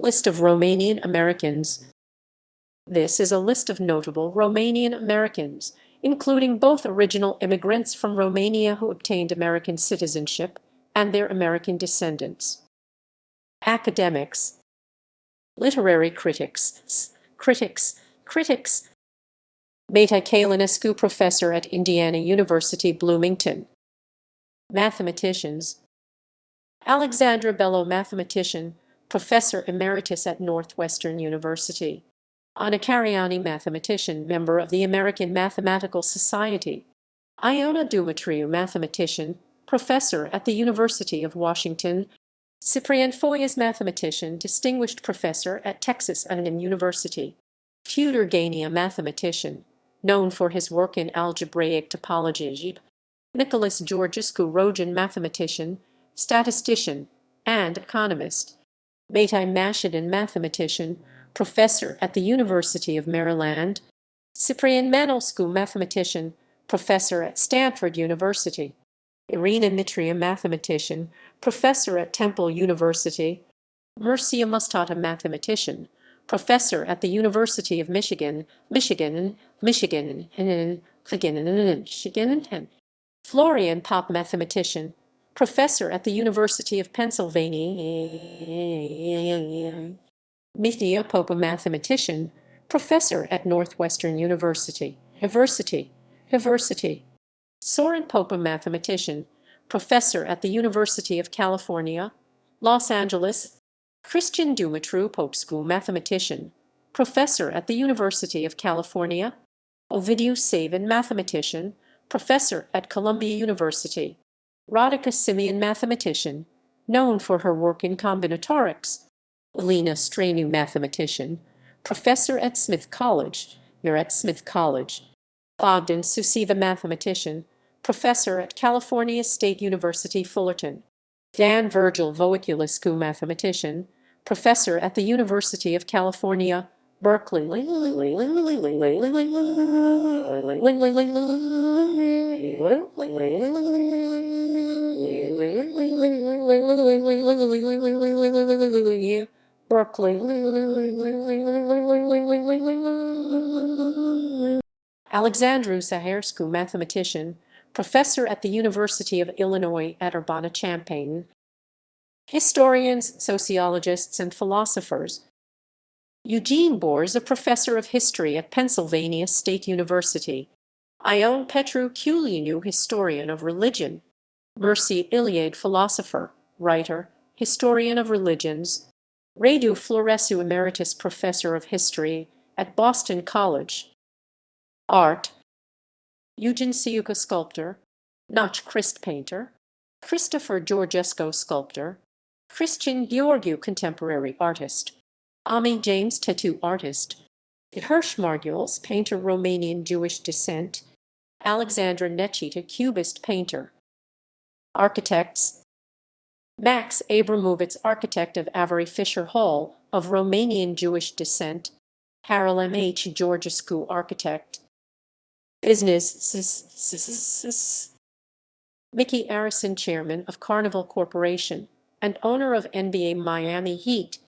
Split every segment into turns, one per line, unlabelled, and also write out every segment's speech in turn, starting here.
List of Romanian-Americans. This is a list of notable Romanian-Americans, including both original immigrants from Romania who obtained American citizenship and their American descendants. Academics. Literary critics. Meta Kalinescu, professor at Indiana University, Bloomington. Mathematicians. Alexandra Bello, mathematician, professor emeritus at Northwestern University. Anna Kariani, mathematician, member of the American Mathematical Society. Iona Dumitriu, mathematician, professor at the University of Washington. Cyprian Foyas, mathematician, distinguished professor at Texas A&M University. Tudor Gania, mathematician, known for his work in algebraic topology. Nicholas Georgescu Rojan, mathematician, statistician, and economist. Metai Mashadin, mathematician, professor at the University of Maryland. Cyprian Manolscu, mathematician, professor at Stanford University. Irina Mitria, mathematician, professor at Temple University. Mircea Mustata, mathematician, professor at the University of Michigan. Florian Popp, mathematician, professor at the University of Pennsylvania. Mithya Popa, mathematician, professor at Northwestern University. Soren Popa, mathematician, professor at the University of California, Los Angeles. Christian Dumitru Popescu, mathematician, professor at the University of California. Ovidiu Savin, mathematician, professor at Columbia University. Radica Simeone, mathematician, known for her work in combinatorics. Elena Stranu, mathematician, professor at Smith College. Bogdan Susiva, mathematician, professor at California State University, Fullerton. Dan Virgil Voiculescu, mathematician, professor at the University of California, Berkeley. Alexandru Zaharescu, mathematician, professor at the University of Illinois at Urbana-Champaign. Historians, sociologists, and philosophers. Eugene Boers, a professor of history at Pennsylvania State University. Ion Petru Culinu, historian of religion. Mircea Eliade, philosopher, writer, historian of religions. Radu Florescu, emeritus professor of history at Boston College. Art. Eugen Siuka, sculptor. Nach Christ, painter. Christopher Georgescu, sculptor. Christian Gheorghiu, contemporary artist. Ami James, tattoo artist. Hirsch Margules, painter, Romanian Jewish descent. Alexandra Nechita, cubist painter. Architects. Max Abramovitz, architect of Avery Fisher Hall, of Romanian Jewish descent. Harold M. H. Georgescu, architect. Business. Mickey Arison, chairman of Carnival Corporation and owner of NBA Miami Heat.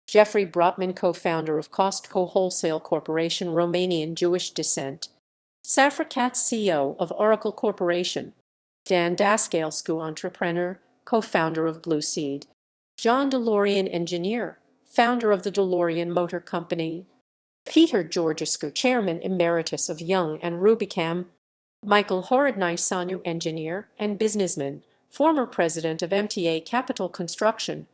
Jeffrey Brotman, co-founder of Costco Wholesale Corporation, Romanian Jewish descent. Safra Katz, CEO of Oracle Corporation. Dan Daskalescu, entrepreneur, co-founder of Blue Seed. John DeLorean, engineer, founder of the DeLorean Motor Company. Peter Georgescu, chairman emeritus of Young and Rubicam. Michael Horodnai-Sanu, engineer and businessman, former president of MTA Capital Construction.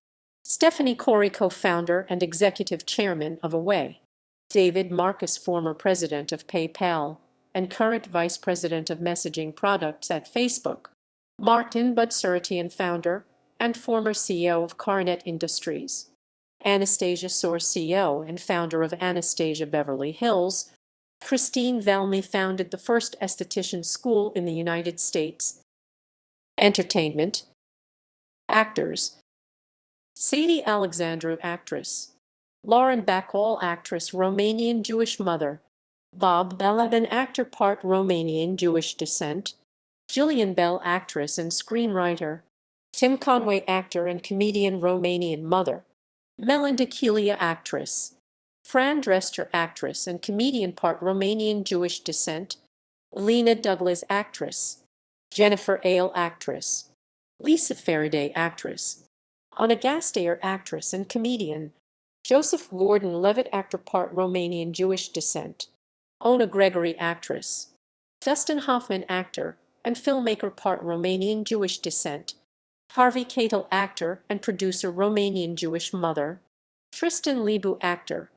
Stephanie Corey, co-founder and executive chairman of Away. David Marcus, former president of PayPal and current vice president of messaging products at Facebook. Martin Budsuratian, founder and former CEO of Carnet Industries. Anastasia Soar, CEO and founder of Anastasia Beverly Hills. Christine Valmy founded the first esthetician school in the United States. Entertainment. Actors. Sadie Alexandru, actress. Lauren Bacall, actress, Romanian Jewish mother. Bob Balaban, actor, part Romanian Jewish descent. Jillian Bell, actress and screenwriter. Tim Conway, actor and comedian, Romanian mother. Melinda Kelia, actress. Fran Drescher, actress and comedian, part Romanian Jewish descent. Lena Douglas, actress. Jennifer Ale, actress. Lisa Faraday, actress. Anna Gasteyer, actress and comedian. Joseph Gordon-Levitt, actor, part Romanian Jewish descent. Ona Gregory, actress. Dustin Hoffman, actor and filmmaker, part Romanian Jewish descent. Harvey Keitel, actor and producer, Romanian Jewish mother. Tristan Lebu, actor.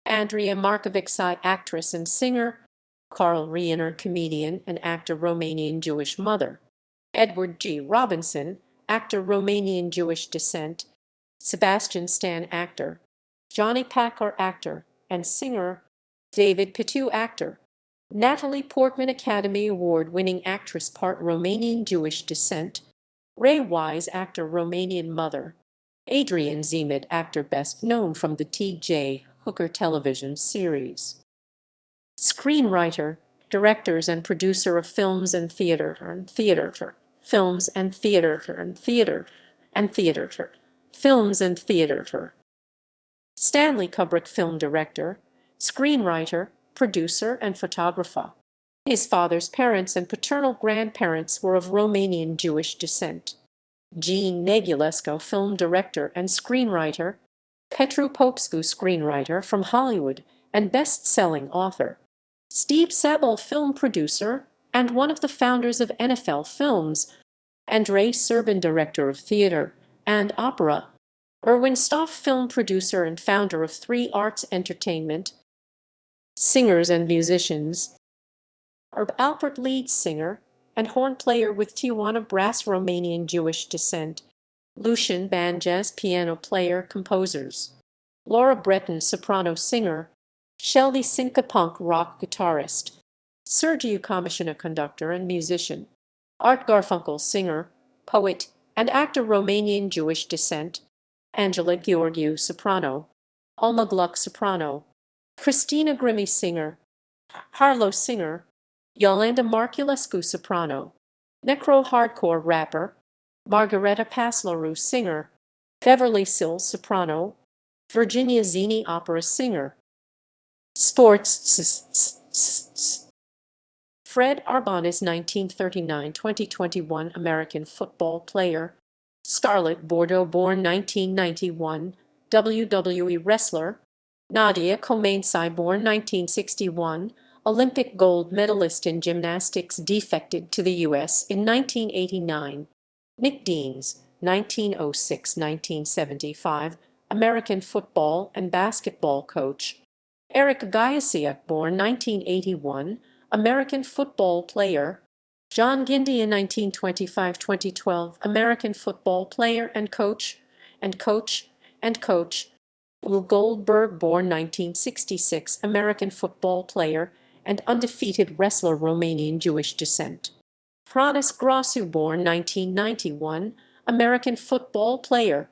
Andrea Markovic, actress and singer. Carl Reiner, comedian and actor, Romanian Jewish mother. Edward G. Robinson, actor, Romanian Jewish descent. Sebastian Stan, actor. Johnny Packer, actor and singer. David Pitu, actor. Natalie Portman, Academy Award-winning actress, part Romanian Jewish descent. Ray Wise, actor, Romanian mother. Adrian Zemid, actor, best known from the T.J. Hooker television series. Screenwriter, directors and producer of films and theater, films and theater. Stanley Kubrick, film director, screenwriter, producer, and photographer. His father's parents and paternal grandparents were of Romanian Jewish descent. Jean Negosko, film director and screenwriter. Petru Popescu, screenwriter from Hollywood and best-selling author. Steve Sabol, film producer and one of the founders of NFL Films. Andrei Serbin, director of theater and opera. Erwin Stoff, film producer and founder of 3 Arts Entertainment. Singers and musicians. Herb Alpert, lead singer and horn player with Tijuana Brass, Romanian Jewish descent. Lucian Banjas, piano player, composers. Laura Breton, soprano singer. Shelby Sinka, punk rock guitarist. Sergiu Comishina, conductor and musician. Art Garfunkel, singer, poet, and actor, Romanian Jewish descent. Angela Gheorghiu, soprano. Alma Gluck, soprano. Christina Grimmie, singer. Harlow, singer. Yolanda Marculescu, soprano. Necro hardcore rapper. Margareta Paslarou, singer. Beverly Sills, soprano. Virginia Zini, opera singer. Sports. Fred Arbanes, 1939–2021, American football player. Scarlett Bordeaux, born 1991, WWE wrestler. Nadia Comainsai, born 1961, Olympic gold medalist in gymnastics, defected to the U.S. in 1989. Nick Deans, 1906–1975, American football and basketball coach. Eric Gayasiak, born 1981, American football player. John Gindia, 1925–2012, American football player and coach. Will Goldberg, born 1966, American football player and undefeated wrestler, Romanian Jewish descent. Franis Grasu, born 1991, American football player.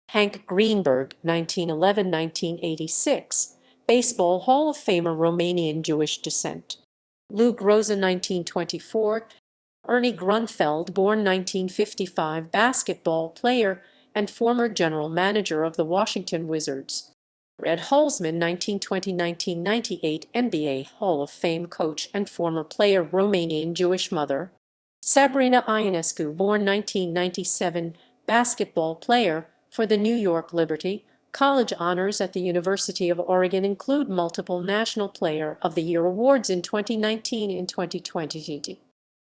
Hank Greenberg, 1911–1986, Baseball Hall of Famer, Romanian Jewish descent. Luke Rosa, 1924. Ernie Grunfeld, born 1955, basketball player and former general manager of the Washington Wizards. Red Holzman, 1920–1998, NBA Hall of Fame coach and former player, Romanian Jewish mother. Sabrina Ionescu, born 1997, basketball player for the New York Liberty. College honors at the University of Oregon include multiple National Player of the Year awards in 2019 and 2020.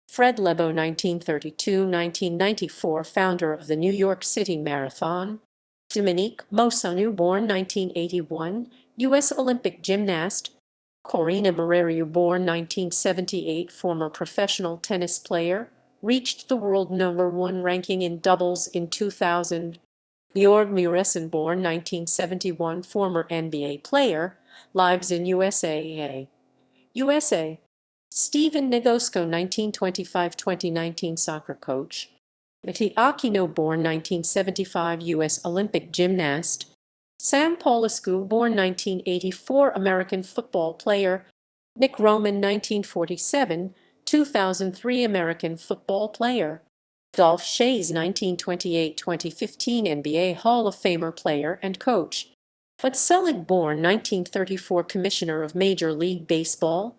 Fred Lebo, 1932–1994, founder of the New York City Marathon. Dominique Mossanu, born 1981, U.S. Olympic gymnast. Corina Mareriu, born 1978, former professional tennis player, reached the world #1 ranking in doubles in 2000. Georg Muresan, born 1971, former NBA player, lives in USA. Stephen Negosko, 1925–2019, soccer coach. Mati Aquino, born 1975, U.S. Olympic gymnast. Sam Paulescu, born 1984, American football player. Nick Roman, 1947–2003, American football player. Dolph Schayes, 1928-2015 NBA Hall of Famer player and coach. Bud Selig, born 1934, Commissioner of Major League Baseball.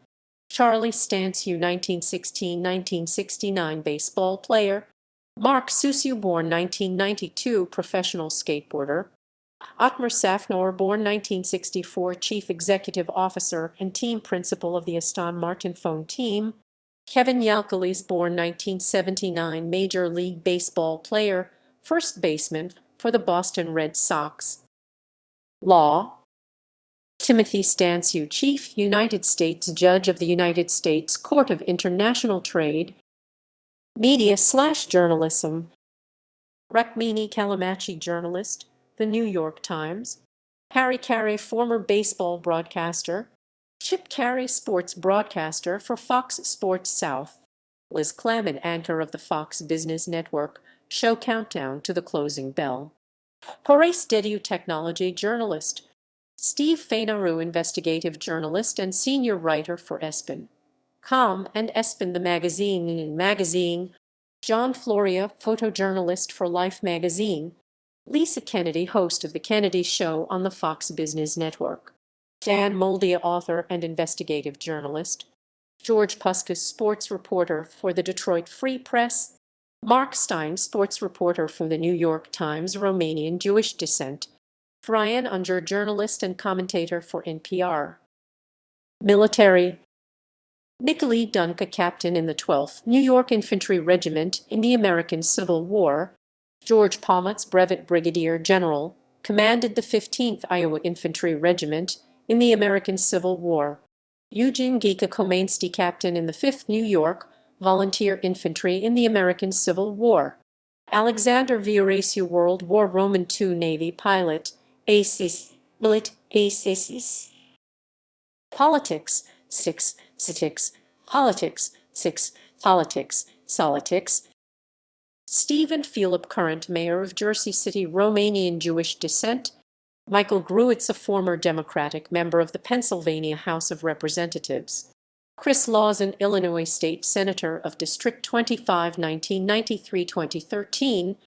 Charlie Stanciu, 1916-1969 baseball player. Mark Susiu, born 1992, professional skateboarder. Otmar Safnauer, born 1964, Chief Executive Officer and Team Principal of the Aston Martin phone team. Kevin Yalkelis, born 1979, Major League Baseball player, first baseman for the Boston Red Sox. Law. Timothy Stanciu, Chief United States Judge of the United States Court of International Trade. Media/journalism. Rukmini Callimachi, journalist, The New York Times. Harry Carey, former baseball broadcaster. Chip Carey, sports broadcaster for Fox Sports South. Liz Clement, anchor of the Fox Business Network show Countdown to the Closing Bell. Horace Dediu, technology journalist. Steve Fainaru, investigative journalist and senior writer for ESPN.com and ESPN the magazine. John Floria, photojournalist for Life magazine. Lisa Kennedy, host of The Kennedy Show on the Fox Business Network. Dan Moldia, author and investigative journalist. George Puskas, sports reporter for the Detroit Free Press. Mark Stein, sports reporter for the New York Times, Romanian Jewish descent. Brian Unger, journalist and commentator for NPR. Military. Nikolai Dunka, captain in the 12th New York Infantry Regiment in the American Civil War. George Palmatz, brevet brigadier general, commanded the 15th Iowa Infantry Regiment in the American Civil War. Eugene Gika Komainsky, captain in the 5th New York Volunteer Infantry in the American Civil War. Alexander Viorasiu, World War Roman II Navy pilot, aces. Politics, 6, politics, 6, politics. Stephen Philip, current mayor of Jersey City, Romanian Jewish descent. Michael Gruitz, a former Democratic member of the Pennsylvania House of Representatives. Chris Laws, an Illinois state senator of District 25, 1993-2013.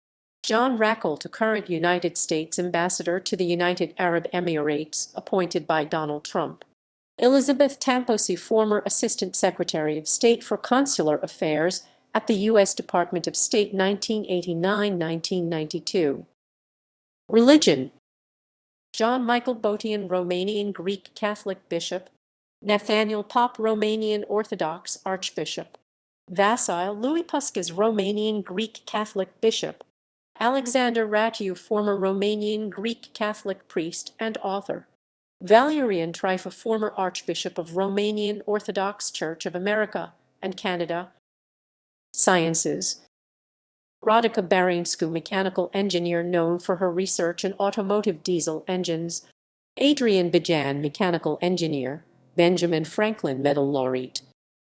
John Rackle, current United States ambassador to the United Arab Emirates, appointed by Donald Trump. Elizabeth Tamposi, former Assistant Secretary of State for Consular Affairs at the U.S. Department of State, 1989-1992. Religion. John Michael Botian, Romanian Greek Catholic bishop. Nathaniel Pop, Romanian Orthodox archbishop. Vasile Louis Puskas, Romanian Greek Catholic bishop. Alexander Ratiu, former Romanian Greek Catholic priest and author. Valerian Trifa, former Archbishop of Romanian Orthodox Church of America and Canada. Sciences. Radica Simeone, mechanical engineer known for her research in automotive diesel engines. Adrian Bijan, mechanical engineer. Benjamin Franklin Medal laureate.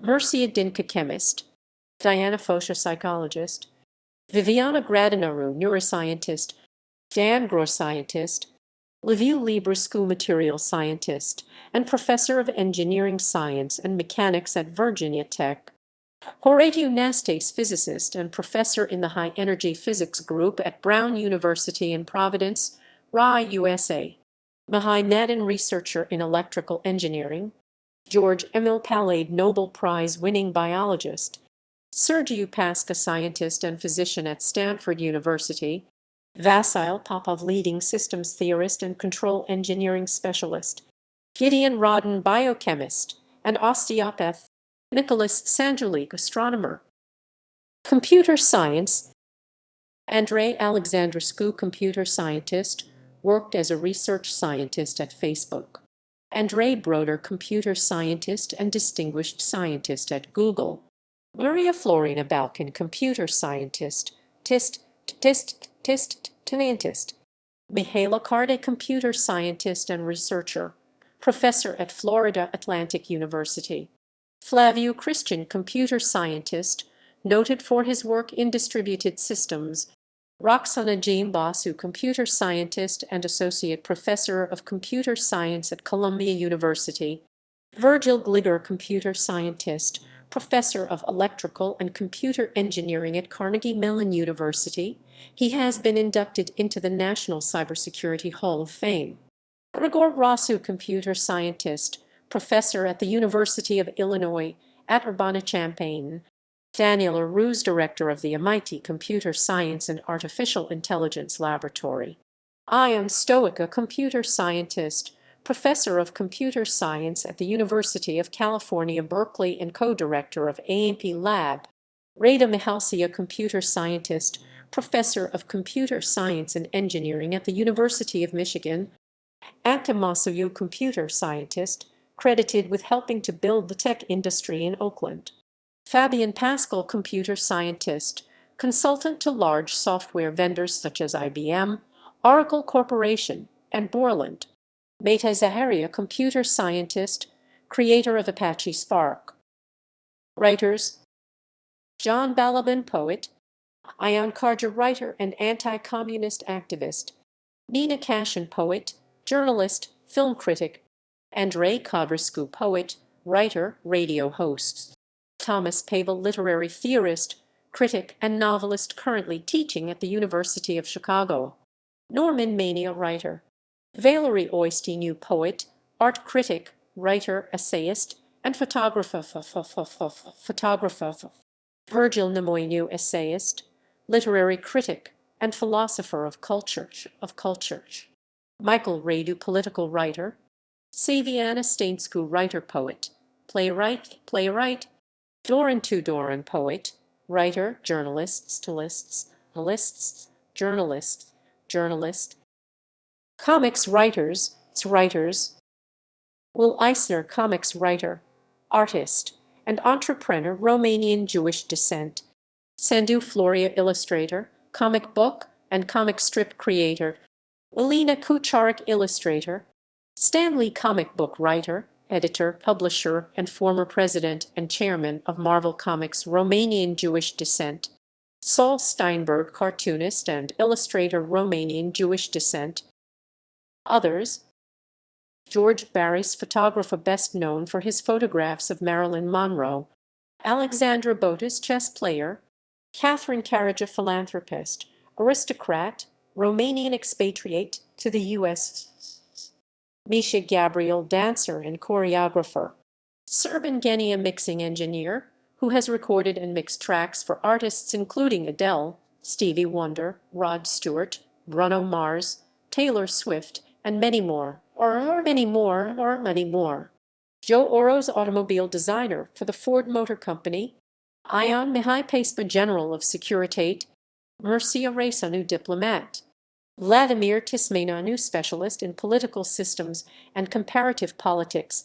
Mircea Dinca, chemist. Diana Fosha, psychologist. Viviana Gradinaru, neuroscientist. Dan Grohr, scientist. Liviu Librescu, material scientist and professor of engineering science and mechanics at Virginia Tech. Horatiu Nastas, physicist and professor in the high-energy physics group at Brown University in Providence, Rye, USA. Mihai Nadin, researcher in electrical engineering. George Emil Palade, Nobel Prize-winning biologist. Sergiu Pasca, scientist and physician at Stanford University. Vasile Popov, leading systems theorist and control engineering specialist. Gideon Rodden, biochemist and osteopath. Nicholas Sanjulik, astronomer. Computer science. Andrei Alexandrescu, computer scientist, worked as a research scientist at Facebook. Andrei Broder, computer scientist and distinguished scientist at Google. Maria Florina Balkan, computer scientist, scientist. Mihaela Karde, computer scientist and researcher, professor at Florida Atlantic University. Flaviu Christian, computer scientist, noted for his work in distributed systems. Roxana Basu, computer scientist and associate professor of computer science at Columbia University. Virgil Gliger, computer scientist, professor of electrical and computer engineering at Carnegie Mellon University. He has been inducted into the National Cybersecurity Hall of Fame. Grigor Rosu, computer scientist, professor at the University of Illinois at Urbana-Champaign. Daniel Oroz, director of the MIT Computer Science and Artificial Intelligence Laboratory. Ion Stoica, computer scientist, professor of computer science at the University of California, Berkeley, and co-director of AMP Lab. Rada Mihalcea, computer scientist, professor of computer science and engineering at the University of Michigan. Anta Masuyu, computer scientist, credited with helping to build the tech industry in Oakland. Fabian Pascal, computer scientist, consultant to large software vendors such as IBM, Oracle Corporation, and Borland. Meta Zaharia, computer scientist, creator of Apache Spark. Writers: John Balaban, poet. Ayan Karja, writer and anti-communist activist. Nina Cashin, poet, journalist, film critic. Andrei Codrescu, poet, writer, radio host. Thomas Pavel, literary theorist, critic, and novelist currently teaching at the University of Chicago. Norman Mania, writer. Valery Oistinu, poet, art critic, writer, essayist, and photographer. Virgil Nemoinu, essayist, literary critic, and philosopher of culture. Michael Radu, political writer. Saviana Stainscu, writer-poet, playwright. Doran Tudoran, poet, writer, journalist. Comics writers. Will Eisner, comics writer, artist, and entrepreneur, Romanian Jewish descent. Sandu Floria, illustrator, comic book and comic strip creator. Elena Kucharik, illustrator. Stanley, comic book writer, editor, publisher, and former president and chairman of Marvel Comics, Romanian Jewish descent. Saul Steinberg, cartoonist and illustrator, Romanian Jewish descent. Others: George Barris, photographer best known for his photographs of Marilyn Monroe. Alexandra Botas, chess player. Catherine Karaja, philanthropist, aristocrat, Romanian expatriate to the U.S. Misha Gabriel, dancer and choreographer. Serban Genia, mixing engineer, who has recorded and mixed tracks for artists including Adele, Stevie Wonder, Rod Stewart, Bruno Mars, Taylor Swift, and many more. Joe Oroz, automobile designer for the Ford Motor Company. Ion Mihai Pespa, general of Securitate. Mircea Raceanu, diplomat. Vladimir Tismenanu, specialist in political systems and comparative politics.